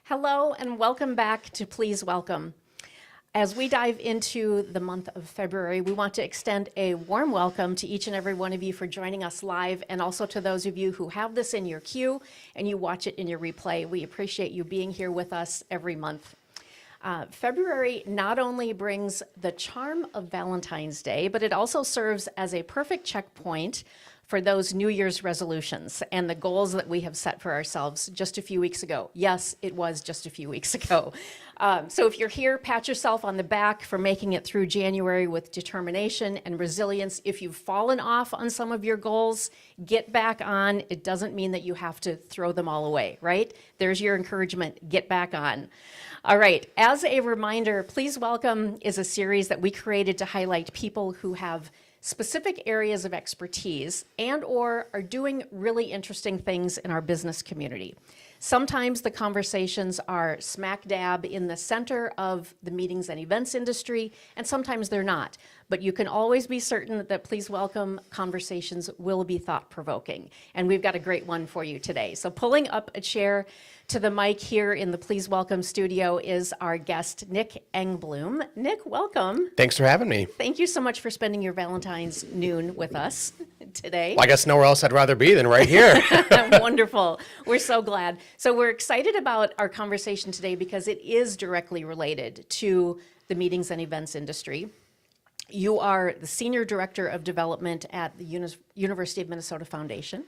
Hello and welcome back to Please Welcome. As we dive into the month of February, we want to extend a warm welcome to each and every one of you for joining us live, and also to those of you who have this in your queue and you watch it in your replay. We appreciate you being here with us every month. February not only brings the charm of Valentine's Day, but it also serves as a perfect checkpoint for those New Year's resolutions and the goals that we have set for ourselves just a few weeks ago. Yes, it was just a few weeks ago. So if you're here, pat yourself on the back for making it through January with determination and resilience. If you've fallen off on some of your goals, get back on. It doesn't mean that you have to throw them all away, right? There's your encouragement, get back on. All right, as a reminder, Please Welcome is a series that we created to highlight people who have specific areas of expertise and or are doing really interesting things in our business community. Sometimes the conversations are smack dab in the center of the meetings and events industry, and sometimes they're not. But you can always be certain that Please Welcome conversations will be thought-provoking. And we've got a great one for you today. So pulling up a chair to the mic here in the Please Welcome studio is our guest, Nick Engbloom. Nick, welcome. Thanks for having me. Thank you so much for spending your Valentine's noon with us today. Well, I guess nowhere else I'd rather be than right here. Wonderful. We're so glad. So we're excited about our conversation today because it is directly related to the meetings and events industry. You are the Senior Director of Development at the University of Minnesota Foundation.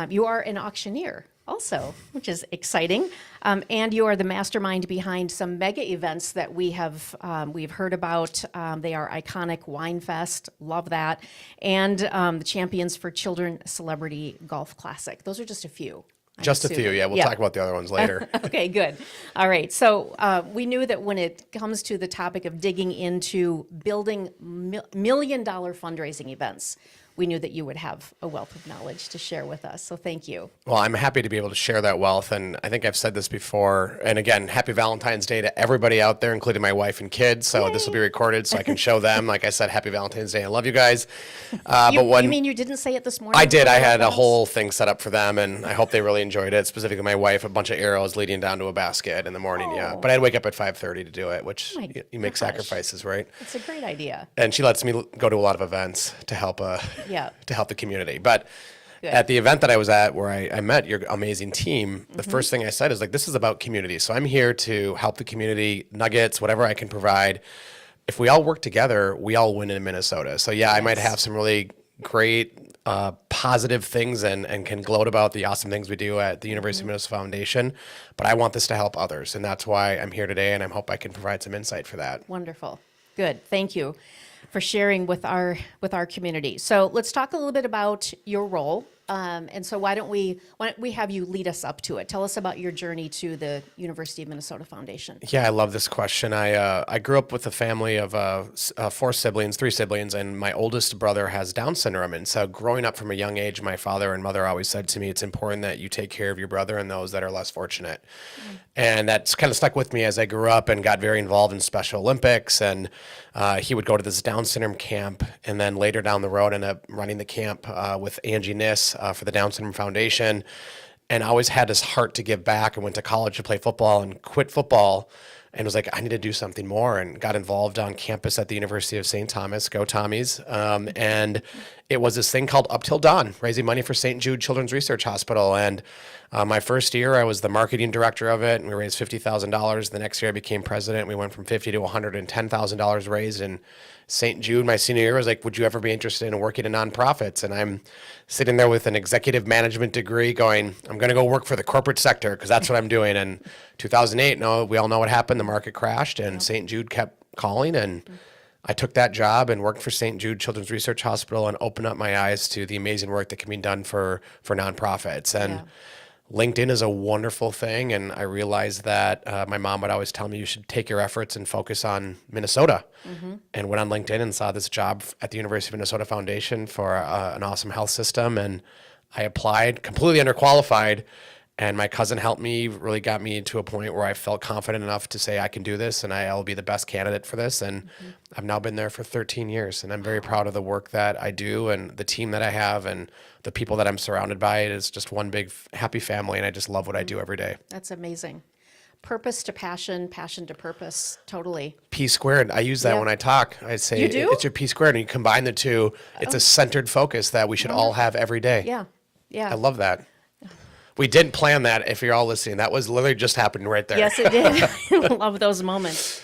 You are an auctioneer also, which is exciting. And you are the mastermind behind some mega events that we've heard about. They are iconic WineFest, love that, and the Champions for Children Celebrity Golf Classic. Those are just a few. Just a few, yeah. We'll talk about the other ones later. Okay, good. All right. So we knew that when it comes to the topic of digging into building million-dollar fundraising events, we knew that you would have a wealth of knowledge to share with us. So thank you. Well, I'm happy to be able to share that wealth. And I think I've said this before. And again, happy Valentine's Day to everybody out there, including my wife and kids. So This will be recorded so I can show them. Like I said, happy Valentine's Day. I love you guys. You mean you didn't say it this morning? I did. I had a whole thing set up for them, and I hope they really enjoyed it. Specifically, my wife, a bunch of arrows leading down to a basket in the morning. Oh. Yeah. But I'd wake up at 5:30 to do it, which you make gosh. sacrifices, right? It's a great idea. And she lets me go to a lot of events to help the community. But Good. at the event that I was at where I met your amazing team, the first thing I said is like, this is about community. So I'm here to help the community, nuggets, whatever I can provide. If we all work together, we all win in Minnesota. So I might have some really great positive things and can gloat about the awesome things we do at the University of Minnesota Foundation, but I want this to help others. And that's why I'm here today, and I hope I can provide some insight for that. Wonderful. Good. Thank you for sharing with our community. So let's talk a little bit about your role. And so why don't we have you lead us up to it? Tell us about your journey to the University of Minnesota Foundation. Yeah, I love this question. I grew up with a family of three siblings, and my oldest brother has Down syndrome. And so growing up from a young age, my father and mother always said to me, it's important that you take care of your brother and those that are less fortunate. And that's kind of stuck with me as I grew up and got very involved in Special Olympics. And he would go to this Down syndrome camp, and then later down the road ended up running the camp with Angie Niss for the Down Syndrome Foundation, and I always had this heart to give back. I went to college to play football and quit football and was like, I need to do something more, and got involved on campus at the University of St. Thomas, go Tommies. And it was this thing called Up Till Dawn, raising money for St. Jude Children's Research Hospital. And my first year, I was the marketing director of it, and we raised $50,000. The next year, I became president. We went from $50,000 to $110,000 raised. And St. Jude, my senior year, was like, would you ever be interested in working in nonprofits? And I'm sitting there with an executive management degree going, I'm going to go work for the corporate sector because that's what I'm doing. And 2008, we all know what happened. The market crashed, and St. Jude kept calling. And I took that job and worked for St. Jude Children's Research Hospital and opened up my eyes to the amazing work that can be done for nonprofits. And LinkedIn is a wonderful thing, and I realized that my mom would always tell me you should take your efforts and focus on Minnesota. And went on LinkedIn and saw this job at the University of Minnesota Foundation for an awesome health system, and I applied, completely underqualified, and my cousin helped me, really got me to a point where I felt confident enough to say I can do this and I'll be the best candidate for this. And I've now been there for 13 years, and I'm very proud of the work that I do and the team that I have and the people that I'm surrounded by. It is just one big happy family, and I just love what I do every day. That's amazing. purpose to passion, passion to purpose, totally. P squared. I use that Yep. when I talk. I say You do? it's your P squared, and you combine the two. It's a centered focus that we should all have every day. Yeah, yeah. I love that. We didn't plan that. If you're all listening, that was literally just happened right there. Yes, it did. I love those moments.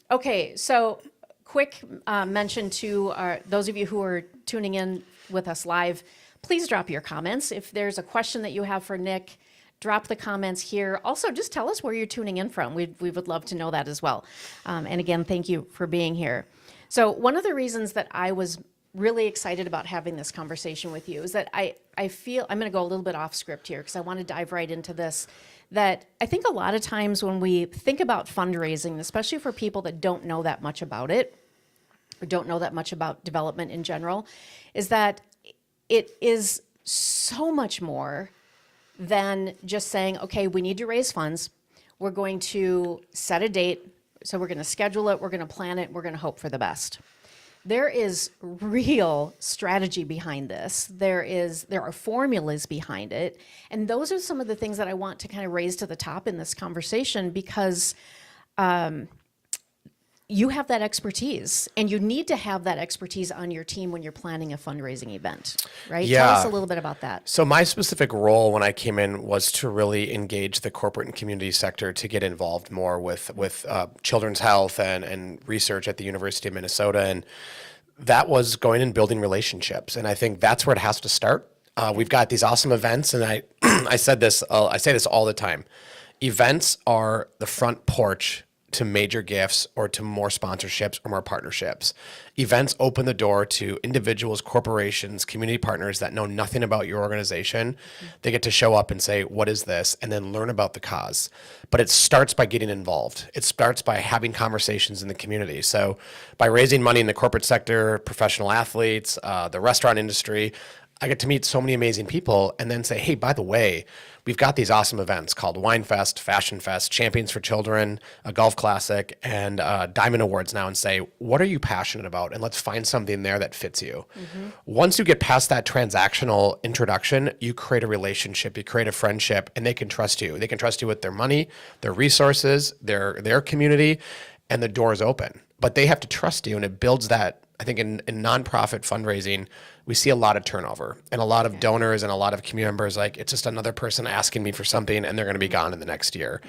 Okay, so quick mention to those of you who are tuning in with us live, please drop your comments. If there's a question that you have for Nick, drop the comments here. Also, just tell us where you're tuning in from. We would love to know that as well. And again, thank you for being here. So one of the reasons that I was really excited about having this conversation with you is that I feel, I'm going to go a little bit off script here because I want to dive right into this, that I think a lot of times when we think about fundraising, especially for people that don't know that much about it, or don't know that much about development in general, is that it is so much more than just saying, okay, we need to raise funds. We're going to set a date. So we're going to schedule it. We're going to plan it. We're going to hope for the best. There is real strategy behind this. There are formulas behind it. And those are some of the things that I want to kind of raise to the top in this conversation because you have that expertise and you need to have that expertise on your team when you're planning a fundraising event, right? Yeah. Tell us a little bit about that. So my specific role when I came in was to really engage the corporate and community sector to get involved more with children's health and research at the University of Minnesota. And that was going and building relationships. And I think that's where it has to start. We've got these awesome events. And I I say this all the time. Events are the front porch to major gifts or to more sponsorships or more partnerships. Events open the door to individuals, corporations, community partners that know nothing about your organization. Mm-hmm. They get to show up and say, what is this? And then learn about the cause. But it starts by getting involved. It starts by having conversations in the community. So by raising money in the corporate sector, professional athletes, the restaurant industry, I get to meet so many amazing people and then say, hey, by the way, we've got these awesome events called WineFest, Fashion Fest, Champions for Children, a Golf Classic, and Diamond Awards now, and say, what are you passionate about? And let's find something there that fits you. Mm-hmm. Once you get past that transactional introduction, you create a relationship, you create a friendship, and they can trust you. They can trust you with their money, their resources, their community, and the door is open. But they have to trust you, and it builds that. I think in nonprofit fundraising, we see a lot of turnover and a lot of donors and a lot of community members, like it's just another person asking me for something and they're going to be gone in the next year.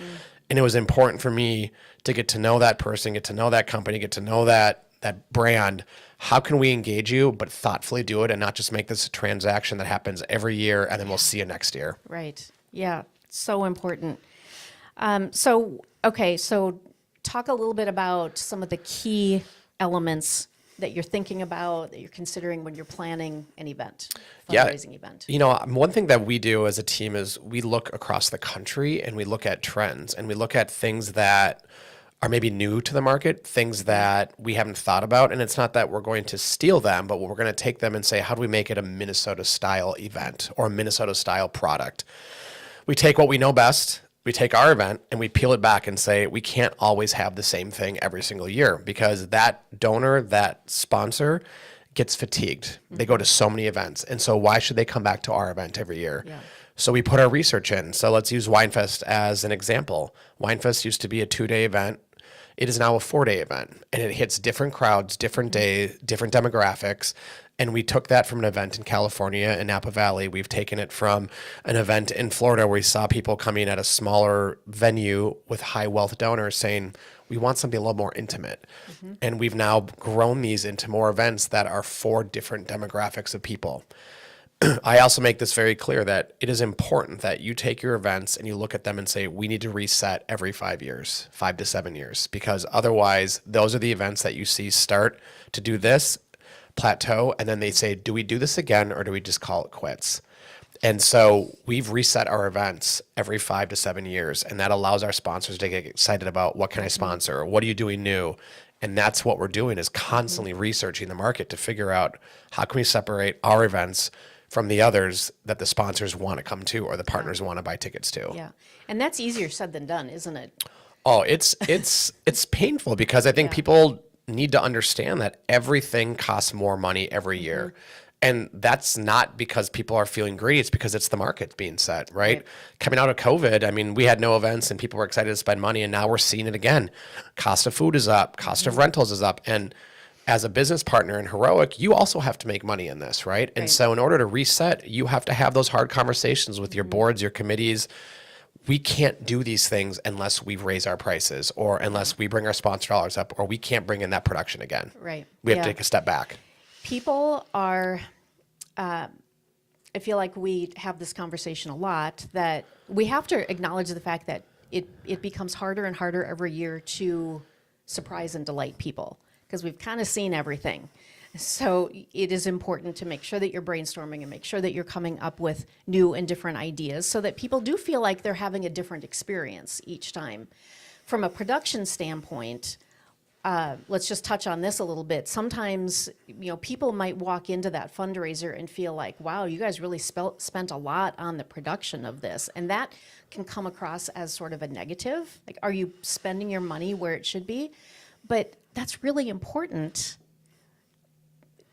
And it was important for me to get to know that person, get to know that company, get to know that brand. How can we engage you, but thoughtfully do it and not just make this a transaction that happens every year and then we'll see you next year. Right. Yeah. So important. So talk a little bit about some of the key elements that you're thinking about, that you're considering when you're planning an event, fundraising event? You know, one thing that we do as a team is we look across the country and we look at trends and we look at things that are maybe new to the market, things that we haven't thought about. And it's not that we're going to steal them, but we're going to take them and say, how do we make it a Minnesota style event or a Minnesota style product? We take what we know best. We take our event and we peel it back and say, we can't always have the same thing every single year because that donor, that sponsor gets fatigued. Mm-hmm. They go to so many events. And so why should they come back to our event every year? Yeah. So we put our research in. So let's use WineFest as an example. WineFest used to be a 2-day event. It is now a 4-day event and it hits different crowds, different days, different demographics. And we took that from an event in California in Napa Valley. We've taken it from an event in Florida where we saw people coming at a smaller venue with high wealth donors saying, we want something a little more intimate. Mm-hmm. And we've now grown these into more events that are for different demographics of people. I also make this very clear that it is important that you take your events and you look at them and say, we need to reset every 5 years, 5 to 7 years, because otherwise those are the events that you see start to do this, plateau, and then they say, do we do this again or do we just call it quits? And so we've reset our events every 5 to 7 years, and that allows our sponsors to get excited about what can I sponsor? What are you doing new? And that's what we're doing is constantly researching the market to figure out how can we separate our events from the others that the sponsors want to come to or the partners want to buy tickets to. Yeah. And that's easier said than done, isn't it? Oh, it's painful because I think people need to understand that everything costs more money every year. And that's not because people are feeling greedy. It's because it's the market being set, right? Coming out of COVID, I mean, we had no events and people were excited to spend money, and now we're seeing it again. Cost of food is up, cost of rentals is up. And as a business partner in Heroic, you also have to make money in this, right? And so in order to reset, you have to have those hard conversations with your boards, your committees. We can't do these things unless we raise our prices or unless we bring our sponsor dollars up, or we can't bring in that production again. Right. We have to take a step back. People are, I feel like we have this conversation a lot, that we have to acknowledge the fact that it becomes harder and harder every year to surprise and delight people, because we've kind of seen everything. So it is important to make sure that you're brainstorming and make sure that you're coming up with new and different ideas so that people do feel like they're having a different experience each time. From a production standpoint, let's just touch on this a little bit. Sometimes, people might walk into that fundraiser and feel like, wow, you guys really spent a lot on the production of this. And that can come across as sort of a negative. Like, are you spending your money where it should be? But that's really important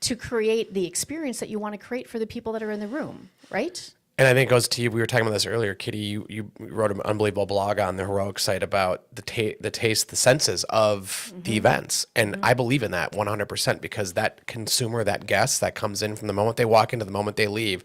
to create the experience that you want to create for the people that are in the room, right? And I think it goes to you. We were talking about this earlier, Kitty. You wrote an unbelievable blog on the Heroic site about the taste, the senses of the events. And I believe in that 100%, because that consumer, that guest that comes in from the moment they walk into the moment they leave,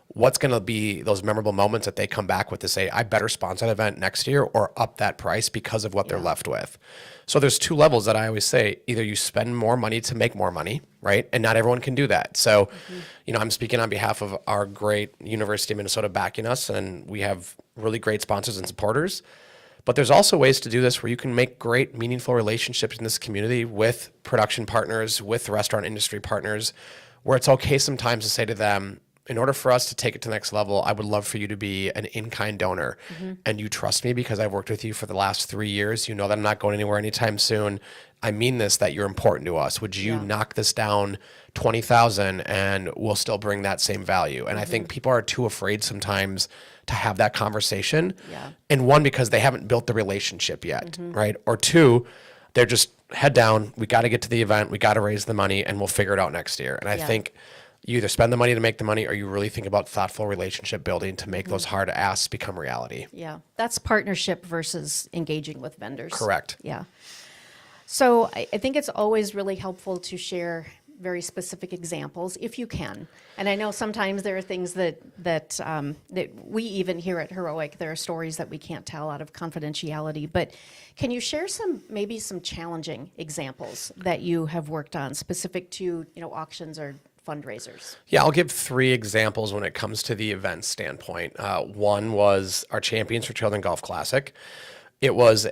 what's going to be those memorable moments that they come back with to say, I better sponsor an event next year or up that price because of what they're left with. So there's two levels that I always say. Either you spend more money to make more money, right? And not everyone can do that. So, I'm speaking on behalf of our great University of Minnesota backing us, and we have really great sponsors and supporters. But there's also ways to do this where you can make great, meaningful relationships in this community with production partners, with restaurant industry partners, where it's okay sometimes to say to them, in order for us to take it to the next level, I would love for you to be an in-kind donor. And you trust me because I've worked with you for the last 3 years. You know that I'm not going anywhere anytime soon. I mean this, that you're important to us. Would you knock this down 20,000 and we'll still bring that same value? And I think people are too afraid sometimes to have that conversation. And one, because they haven't built the relationship yet, right? Or two, they're just head down. We got to get to the event. We got to raise the money and we'll figure it out next year. And I think you either spend the money to make the money or you really think about thoughtful relationship building to make those hard asks become reality. Yeah, that's partnership versus engaging with vendors. Correct. Yeah. So I think it's always really helpful to share very specific examples if you can. And I know sometimes there are things that we even here at Heroic, there are stories that we can't tell out of confidentiality. But can you share maybe some challenging examples that you have worked on specific to auctions or fundraisers? Yeah, I'll give 3 examples when it comes to the event standpoint. One was our Champions for Children Golf Classic. It was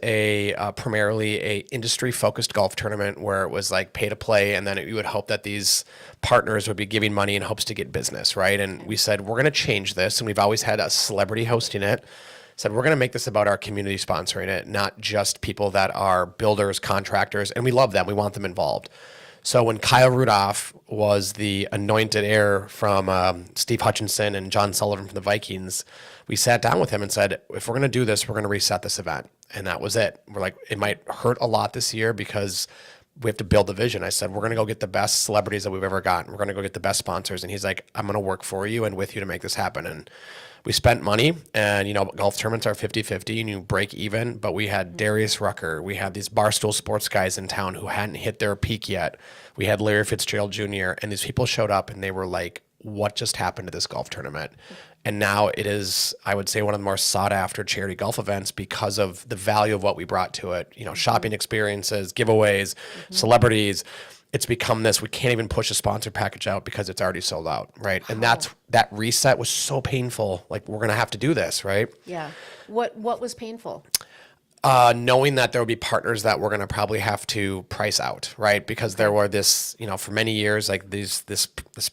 primarily a industry-focused golf tournament where it was like pay to play, and then you would hope that these partners would be giving money in hopes to get business, right? And we said, we're going to change this, and we've always had a celebrity hosting it. Said, we're going to make this about our community sponsoring it, not just people that are builders, contractors, and we love them. We want them involved. So when Kyle Rudolph was the anointed heir from Steve Hutchinson and John Sullivan from the Vikings, we sat down with him and said, if we're going to do this, we're going to reset this event. And that was it. We're like, it might hurt a lot this year because we have to build the vision. I said, we're going to go get the best celebrities that we've ever gotten. We're going to go get the best sponsors. And he's like, I'm going to work for you and with you to make this happen. And we spent money, and golf tournaments are 50-50 and you break even, but we had Darius Rucker. We had these Barstool Sports guys in town who hadn't hit their peak yet. We had Larry Fitzgerald Jr., and these people showed up and they were like, what just happened to this golf tournament? And now it is, I would say, one of the more sought after charity golf events because of the value of what we brought to it. Shopping experiences, giveaways, celebrities. It's become this, we can't even push a sponsor package out because it's already sold out, right? And that reset was so painful. Like, we're going to have to do this, right? Yeah. What was painful? Knowing that there would be partners that we're going to probably have to price out, right? Because there were this, for many years, like this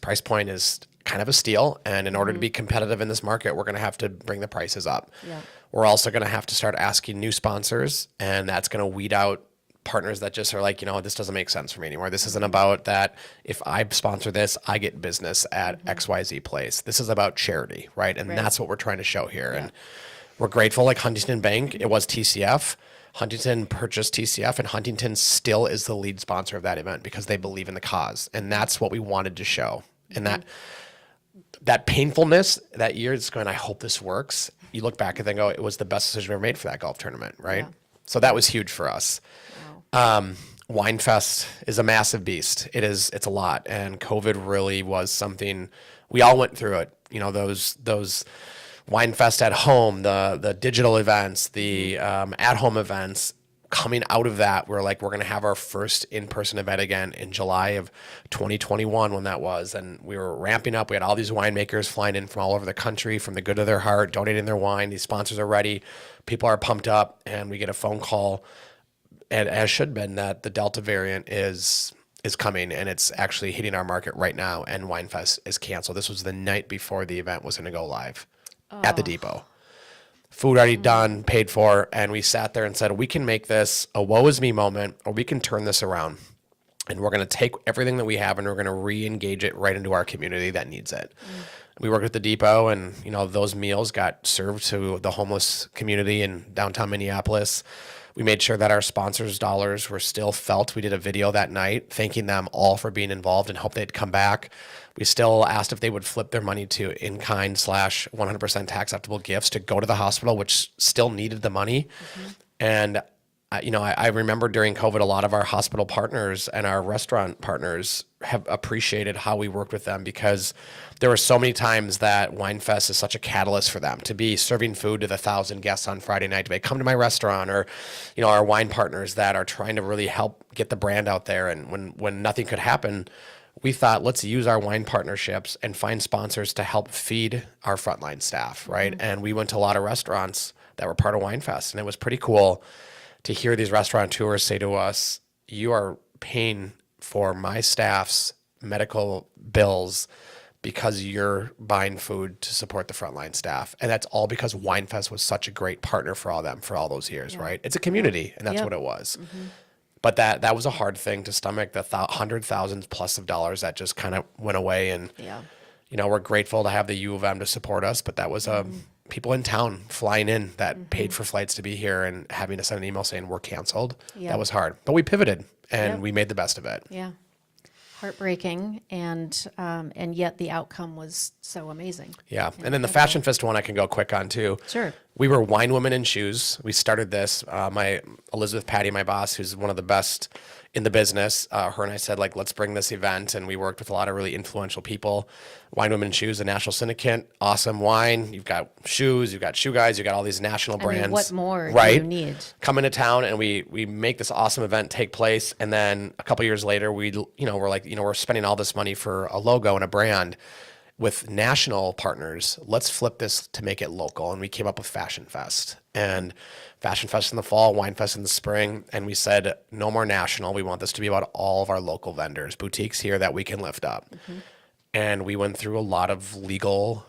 price point is kind of a steal. And in order to be competitive in this market, we're going to have to bring the prices up. Yeah. We're also going to have to start asking new sponsors, and that's going to weed out partners that just are like, this doesn't make sense for me anymore. This isn't about that. If I sponsor this, I get business at XYZ place. This is about charity, right? And that's what we're trying to show here. Yeah. And we're grateful, like Huntington Bank, it was TCF. Huntington purchased TCF, and Huntington still is the lead sponsor of that event because they believe in the cause. And that's what we wanted to show. And that painfulness that year, it's going, I hope this works. You look back and think, oh, it was the best decision we ever made for that golf tournament, right? Yeah. So that was huge for us. Wow. WineFest is a massive beast. It's a lot. And COVID really was something, we all went through it. You know, those WineFest at home, the digital events, the at-home events. Coming out of that, we're going to have our first in-person event again in July of 2021 when that was. And we were ramping up. We had all these winemakers flying in from all over the country from the good of their heart, donating their wine. These sponsors are ready. People are pumped up. And we get a phone call, and as should have been, that the Delta variant is coming, and it's actually hitting our market right now, and WineFest is canceled. This was the night before the event was going to go live at the depot. Food already done, paid for, and we sat there and said, we can make this a woe is me moment, or we can turn this around. And we're going to take everything that we have and we're going to re-engage it right into our community that needs it. We worked at the depot, and those meals got served to the homeless community in downtown Minneapolis. We made sure that our sponsors' dollars were still felt. We did a video that night thanking them all for being involved and hope they'd come back. We still asked if they would flip their money to in-kind / 100% tax-deductible gifts to go to the hospital, which still needed the money. And I remember during COVID, a lot of our hospital partners and our restaurant partners have appreciated how we worked with them, because there were so many times that WineFest is such a catalyst for them to be serving food to the 1,000 guests on Friday night. Do they come to my restaurant? Or, our wine partners that are trying to really help get the brand out there. And when nothing could happen, we thought, let's use our wine partnerships and find sponsors to help feed our frontline staff, right? And we went to a lot of restaurants that were part of WineFest, and it was pretty cool to hear these restaurateurs say to us, you are paying for my staff's medical bills because you're buying food to support the frontline staff. And that's all because WineFest was such a great partner for all them for all those years, right? It's a community, and that's what it was. But that was a hard thing to stomach, the hundred thousands plus of dollars that just kind of went away. And, we're grateful to have the U of M to support us, but that was people in town flying in that paid for flights to be here and having to send an email saying we're canceled. That was hard, but we pivoted and we made the best of it. Yeah. Heartbreaking, and yet the outcome was so amazing. Yeah. And then the Fashion Fest one I can go quick on too. Sure. We were Wine Women in Shoes. We started this. My Elizabeth Patty, my boss, who's one of the best in the business, her and I said, let's bring this event. And we worked with a lot of really influential people. Wine Women in Shoes, a national syndicate, awesome wine. You've got shoes, you've got shoe guys, you've got all these national brands. What more do you need? Come into town, and we make this awesome event take place. And then a couple years later, we're we're spending all this money for a logo and a brand with national partners. Let's flip this to make it local. And we came up with Fashion Fest. And Fashion Fest in the fall, WineFest in the spring. And we said, no more national. We want this to be about all of our local vendors, boutiques here that we can lift up. And we went through a lot of legal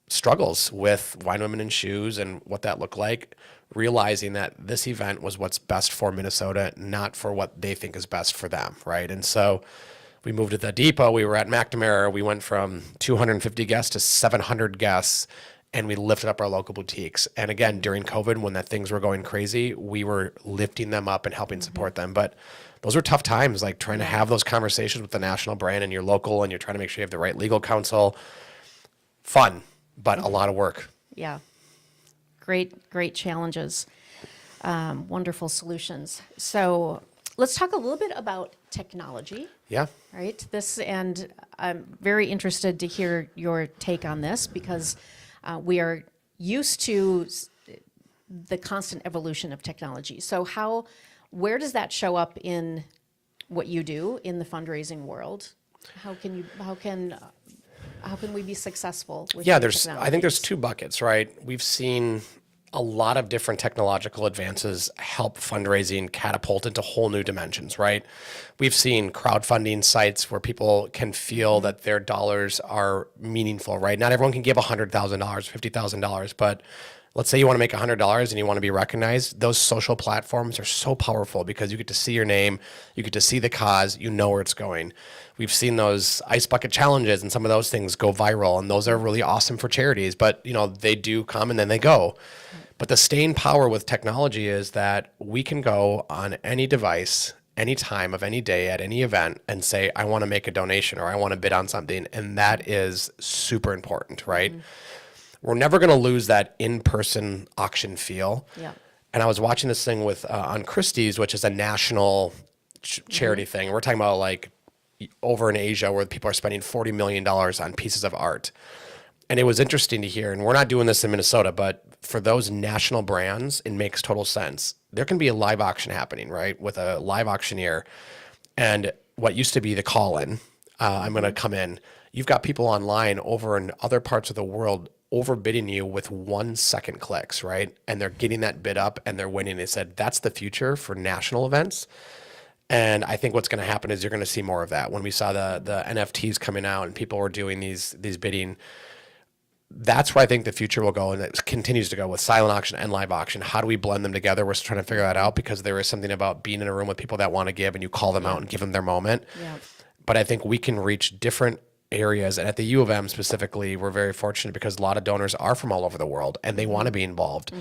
struggles with Wine Women in Shoes and what that looked like, realizing that this event was what's best for Minnesota, not for what they think is best for them, right? And so we moved to the depot. We were at McNamara. We went from 250 guests to 700 guests, and we lifted up our local boutiques. And again, during COVID, when things were going crazy, we were lifting them up and helping support them. But those were tough times, trying to have those conversations with the national brand and your local, and you're trying to make sure you have the right legal counsel. Fun, but a lot of work. Yeah. Great challenges. Wonderful solutions. So let's talk a little bit about technology. Yeah. Right. And I'm very interested to hear your take on this, because we are used to the constant evolution of technology. So where does that show up in what you do in the fundraising world? How can we be successful with I think there's two buckets, right? We've seen a lot of different technological advances help fundraising catapult into whole new dimensions, right? We've seen crowdfunding sites where people can feel that their dollars are meaningful, right? Not everyone can give $100,000, $50,000, but let's say you want to make $100 and you want to be recognized. Those social platforms are so powerful because you get to see your name, you get to see the cause, you know where it's going. We've seen those ice bucket challenges and some of those things go viral, and those are really awesome for charities, but they do come and then they go. But the staying power with technology is that we can go on any device any time of any day at any event and say, I want to make a donation or I want to bid on something. And that is super important, right? We're never going to lose that in-person auction feel. Yeah. And I was watching this thing with on Christie's, which is a national charity thing. We're talking about like over in Asia where people are spending $40 million on pieces of art. And it was interesting to hear, and we're not doing this in Minnesota, but for those national brands, it makes total sense. There can be a live auction happening, right, with a live auctioneer. And what used to be the call-in, I'm going to come in. You've got people online over in other parts of the world overbidding you with 1 second clicks, right? And they're getting that bid up and they're winning. They said that's the future for national events. And I think what's going to happen is you're going to see more of that. When we saw the NFTs coming out and people were doing these bidding, that's where I think the future will go, and it continues to go with silent auction and live auction. How do we blend them together? We're still trying to figure that out because there is something about being in a room with people that want to give and you call them out and give them their moment. Yeah. But I think we can reach different areas. And at the U of M specifically, we're very fortunate because a lot of donors are from all over the world and they want to be involved.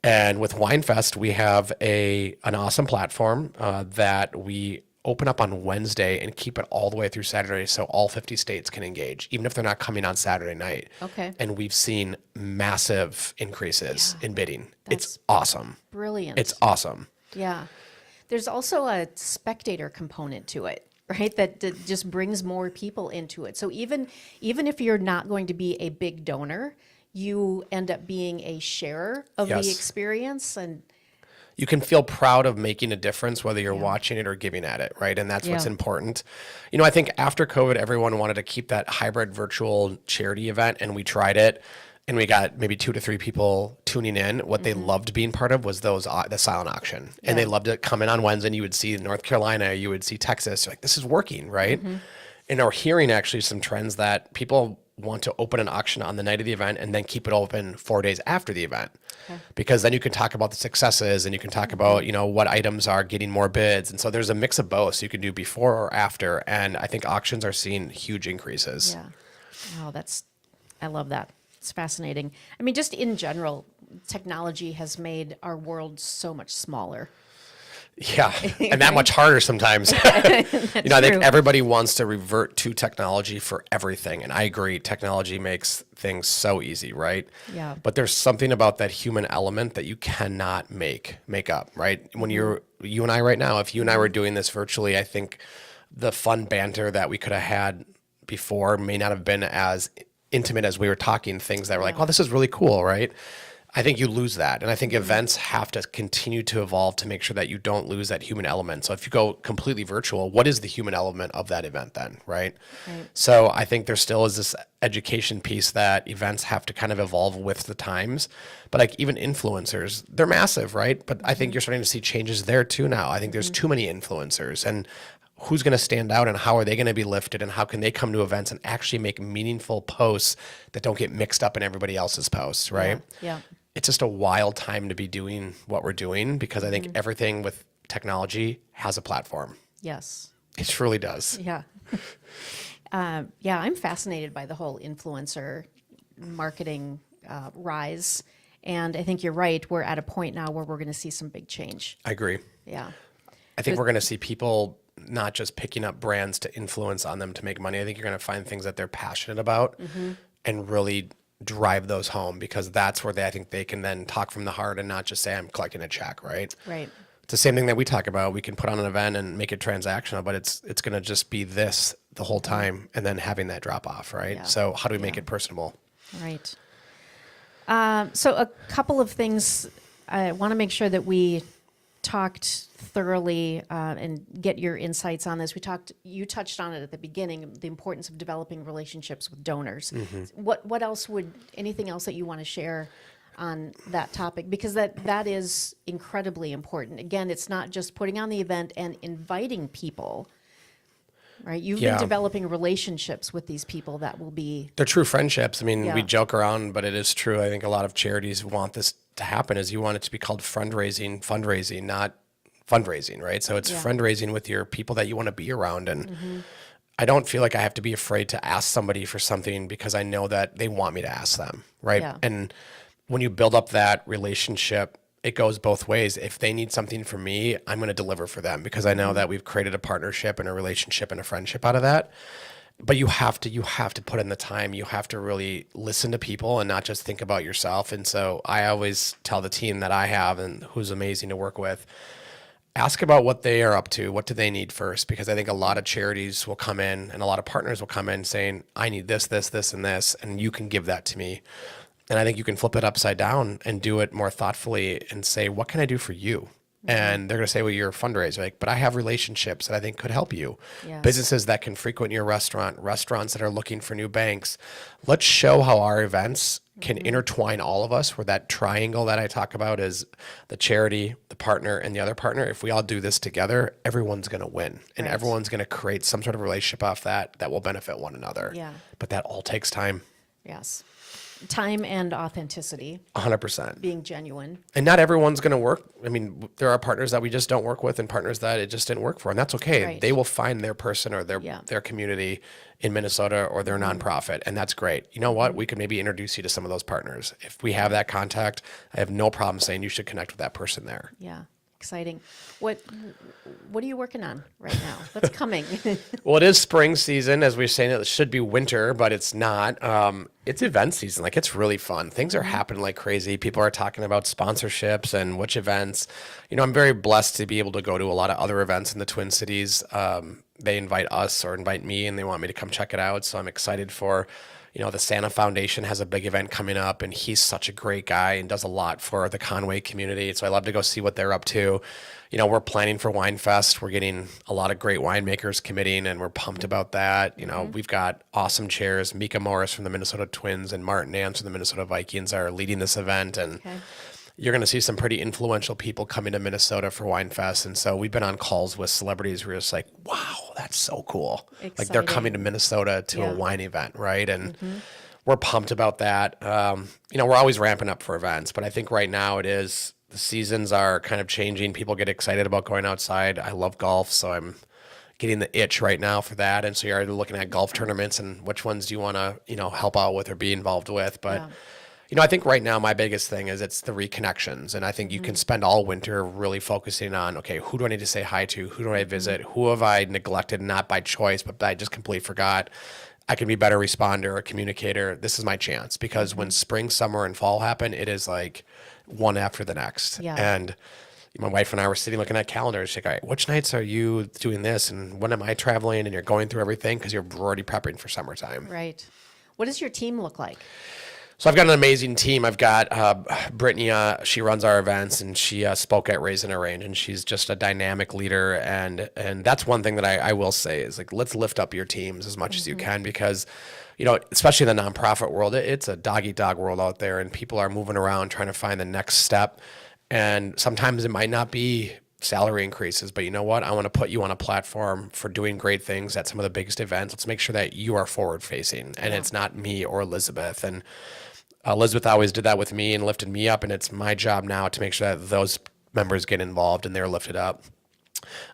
And with WineFest, we have an awesome platform that we open up on Wednesday and keep it all the way through Saturday so all 50 states can engage, even if they're not coming on Saturday night. Okay. And we've seen massive increases in bidding. That's It's awesome. brilliant. It's awesome. Yeah. There's also a spectator component to it, right? That just brings more people into it. So even if you're not going to be a big donor, you end up being a sharer of Yes. the experience. And You can feel proud of making a difference, whether you're watching it or giving at it, right? And that's what's Yeah. important. You know, I think after COVID, everyone wanted to keep that hybrid virtual charity event, and we tried it, and we got maybe 2 to 3 people tuning in. What they loved being part of was the silent auction, and they loved it. Come in on Wednesday, and you would see North Carolina, you would see Texas. You're like, this is working, right? And we're hearing actually some trends that people want to open an auction on the night of the event and then keep it open 4 days after the event. Because then you can talk about the successes and you can talk about, you know, what items are getting more bids. And so there's a mix of both. So you can do before or after. And I think auctions are seeing huge increases. yeah. Oh, I love that. It's fascinating. I mean, just in general, technology has made our world so much smaller. Yeah. And that much harder sometimes. I think everybody wants to revert to technology for everything. And I agree. Technology makes things so easy, right? Yeah. But there's something about that human element that you cannot make up, right? When you and I right now, if you and I were doing this virtually, I think the fun banter that we could have had before may not have been as intimate as we were talking things that were like, oh, this is really cool, right? I think you lose that. And I think events have to continue to evolve to make sure that you don't lose that human element. So if you go completely virtual, what is the human element of that event then, right? So I think there still is this education piece that events have to kind of evolve with the times. But like even influencers, they're massive, right? But I think you're starting to see changes there too now. I think there's too many influencers, and who's going to stand out and how are they going to be lifted and how can they come to events and actually make meaningful posts that don't get mixed up in everybody else's posts, right? Yeah. It's just a wild time to be doing what we're doing because I think everything with technology has a platform. Yes. It truly does. Yeah. Yeah, I'm fascinated by the whole influencer marketing rise. And I think you're right. We're at a point now where we're going to see some big change. I agree. Yeah. I think we're going to see people not just picking up brands to influence on them to make money. I think you're going to find things that they're passionate about and really drive those home because that's where I think they can then talk from the heart and not just say, I'm collecting a check, right? Right. It's the same thing that we talk about. We can put on an event and make it transactional, but it's going to just be this the whole time and then having that drop off, right? Yeah. So how do we make it personable? Right. So a couple of things. I want to make sure that we talked thoroughly and get your insights on this. You touched on it at the beginning, the importance of developing relationships with donors. What else anything else that you want to share on that topic? Because that is incredibly important. Again, it's not just putting on the event and inviting people, right? You've been developing relationships with these people that will be... They're true friendships. I mean, we Yeah. joke around, but it is true. I think a lot of charities want this to happen is you want it to be called fundraising, not fundraising, right? So it's fundraising with your people that you want to be around. And I don't feel like I have to be afraid to ask somebody for something because I know that they want me to ask them, right? Yeah. And when you build up that relationship it goes both ways. If they need something from me, I'm going to deliver for them because I know that we've created a partnership and a relationship and a friendship out of that. But you have to put in the time. You have to really listen to people and not just think about yourself. And so I always tell the team that I have and who's amazing to work with, ask about what they are up to. What do they need first? Because I think a lot of charities will come in and a lot of partners will come in saying, I need this, this, this, and this, and you can give that to me. And I think you can flip it upside down and do it more thoughtfully and say, what can I do for you? And they're going to say, well, you're a fundraiser. Like, but I have relationships that I think could help you. Yes. Businesses that can frequent your restaurant, restaurants that are looking for new banks. Let's show how our events can intertwine all of us, where that triangle that I talk about is the charity, the partner, and the other partner. If we all do this together, everyone's going to win. And Right. everyone's going to create some sort of relationship off that will benefit one another. Yeah. But that all takes time. Yes. Time and authenticity, 100%. being genuine. And not everyone's going to work. I mean, there are partners that we just don't work with and partners that it just didn't work for. And that's okay. Right. They will find their person or their Yeah. their community in Minnesota or their nonprofit. And that's great. You know what? We could maybe introduce you to some of those partners. If we have that contact, I have no problem saying you should connect with that person there. Yeah. Exciting. What are you working on right now? What's coming? Well, it is spring season, as we're saying. It should be winter, but it's not. It's event season. Like, it's really fun. Things are happening like crazy. People are talking about sponsorships and which events. You know, I'm very blessed to be able to go to a lot of other events in the Twin Cities. They invite us or invite me, and they want me to come check it out. So I'm excited for, you know, the Santa Foundation has a big event coming up, and he's such a great guy and does a lot for the Conway community. So I love to go see what they're up to. You know, we're planning for WineFest. We're getting a lot of great winemakers committing, and we're pumped about that. You know, we've got awesome chairs. Mika Morris from the Minnesota Twins and Martin Nance from the Minnesota Vikings are leading this event. And Okay. you're going to see some pretty influential people coming to Minnesota for WineFest. And so we've been on calls with celebrities who are just like, wow, that's so cool. Like, they're Exciting. coming to Minnesota to Yeah. a wine event, right? And we're pumped about that. You know, we're always ramping up for events, but I think right now the seasons are kind of changing. People get excited about going outside. I love golf, so I'm getting the itch right now for that. And so you're already looking at golf tournaments and which ones do you want to, you know, help out with or be involved with. But Yeah. you know, I think right now my biggest thing is it's the reconnections. And I think you can spend all winter really focusing on, okay, who do I need to say hi to? Who do I visit? Who have I neglected, not by choice, but I just completely forgot? I can be a better responder or communicator. This is my chance, because when spring, summer, and fall happen, it is like one after the next. Yeah. And my wife and I were sitting looking at calendars. She's like, all right, which nights are you doing this? And when am I traveling? And you're going through everything because you're already prepping for summertime. Right. What does your team look like? So I've got an amazing team. I've got Brittany. She runs our events, and she spoke at Raise and Arrange, and she's just a dynamic leader. And that's one thing that I will say is, like, let's lift up your teams as much as you can, because, you know, especially in the nonprofit world, it's a dog-eat-dog world out there, and people are moving around trying to find the next step. And sometimes it might not be salary increases, but you know what? I want to put you on a platform for doing great things at some of the biggest events. Let's make sure that you are forward facing, and it's not me or Elizabeth. And Elizabeth always did that with me and lifted me up, and it's my job now to make sure that those members get involved and they're lifted up.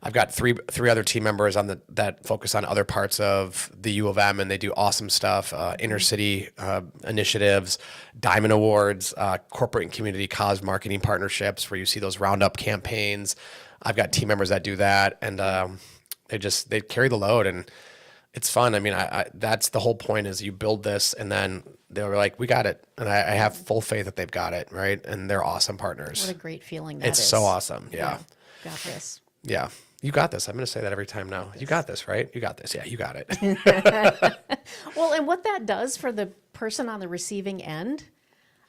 I've got three other team members that focus on other parts of the U of M, and they do awesome stuff, inner city initiatives, Diamond Awards, corporate and community cause marketing partnerships, where you see those roundup campaigns. I've got team members that do that, and they carry the load, and it's fun. I mean, that's the whole point, is you build this, and then they were like, we got it. And I have full faith that they've got it, right? And they're awesome partners. What a great feeling that is. It's so awesome. Yeah. Got this. Yeah. You got this. I'm going to say that every time now. You got this, right? You got this. Yeah, you got it. Well, and what that does for the person on the receiving end,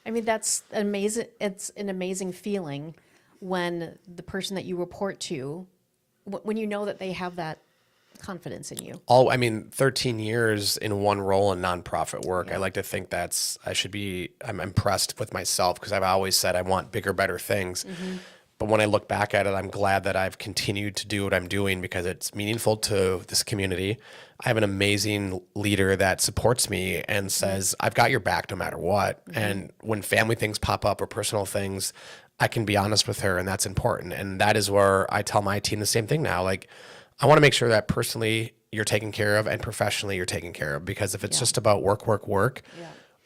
I mean, that's amazing. It's an amazing feeling when the person that you report to, when you know that they have that confidence in you. 13 years in one role in nonprofit work. I like to think I'm impressed with myself, because I've always said I want bigger, better things. But when I look back at it, I'm glad that I've continued to do what I'm doing, because it's meaningful to this community. I have an amazing leader that supports me and says, I've got your back no matter what. And when family things pop up or personal things, I can be honest with her, and that's important. And that is where I tell my team the same thing now. Like, I want to make sure that personally you're taken care of and professionally you're taken care of, because if it's just about work,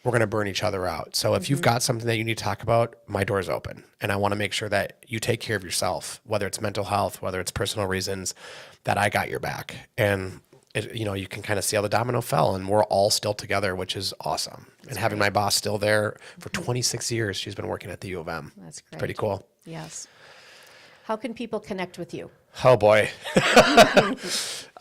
we're going to burn each other out. So if you've got something that you need to talk about, my door's open. And I want to make sure that you take care of yourself, whether it's mental health, whether it's personal reasons, that I got your back. And you can kind of see how the domino fell, and we're all still together, which is awesome. And having my boss still there for 26 years, she's been working at the U of M. That's great. Pretty cool. Yes. How can people connect with you? Oh boy.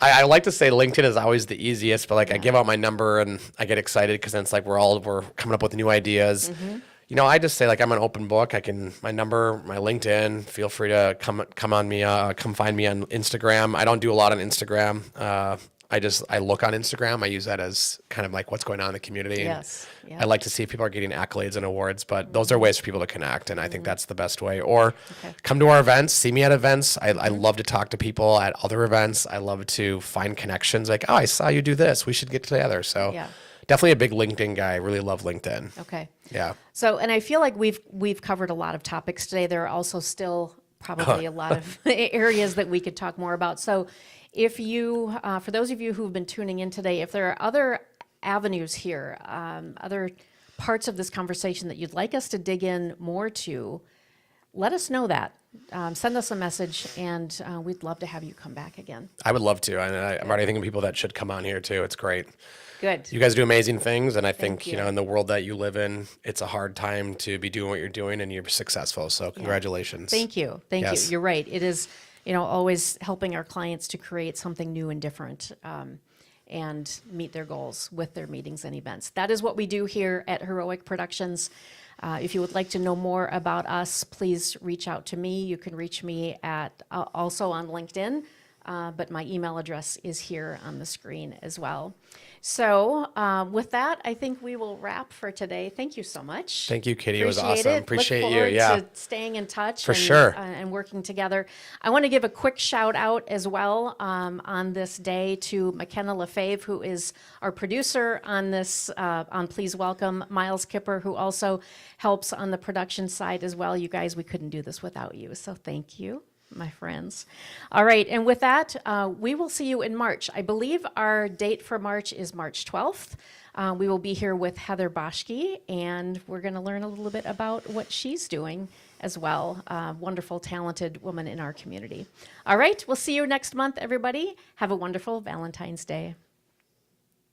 I like to say LinkedIn is always the easiest, but I give out my number and I get excited because then it's like we're coming up with new ideas. I just say I'm an open book. My number, my LinkedIn, feel free to come find me on Instagram. I don't do a lot on Instagram. I look on Instagram. I use that as kind of what's going on in the community. Yes. I like to see if people are getting accolades and awards, but those are ways for people to connect, and I think that's the best way. Or come to our events, see me at events. I love to talk to people at other events. I love to find connections. I saw you do this. We should get together. So definitely a big LinkedIn guy. I really love LinkedIn. Okay. Yeah. So, and I feel like we've covered a lot of topics today. There are also still probably a lot of areas that we could talk more about. So if you, for those of you who've been tuning in today, if there are other avenues here, other parts of this conversation that you'd like us to dig in more to, let us know that. Send us a message, and we'd love to have you come back again. I would love to. I'm already thinking of people that should come on here too. It's great. Good. You guys do amazing things, and I think, you. in the world that you live in, it's a hard time to be doing what you're doing, and you're successful. So congratulations. Thank you. Thank you. You're right. It is, always helping our clients to create something new and different and meet their goals with their meetings and events. That is what we do here at Heroic Productions. If you would like to know more about us, please reach out to me. You can reach me at also on LinkedIn, but my email address is here on the screen as well. So with that, I think we will wrap for today. Thank you so much. Thank you, Kitty. It was Appreciate awesome. it. Appreciate Look you. forward Yeah. to staying in touch For sure. And working together. I want to give a quick shout out as well on this day to McKenna LaFave, who is our producer on this, on Please Welcome, Miles Kipper, who also helps on the production side as well. You guys, we couldn't do this without you, so thank you, my friends. All right, and with that, we will see you in March. I believe our date for March is March 12th. We will be here with Heather Boschke, and we're going to learn a little bit about what she's doing as well. Wonderful, talented woman in our community. All right, we'll see you next month, everybody. Have a wonderful Valentine's Day.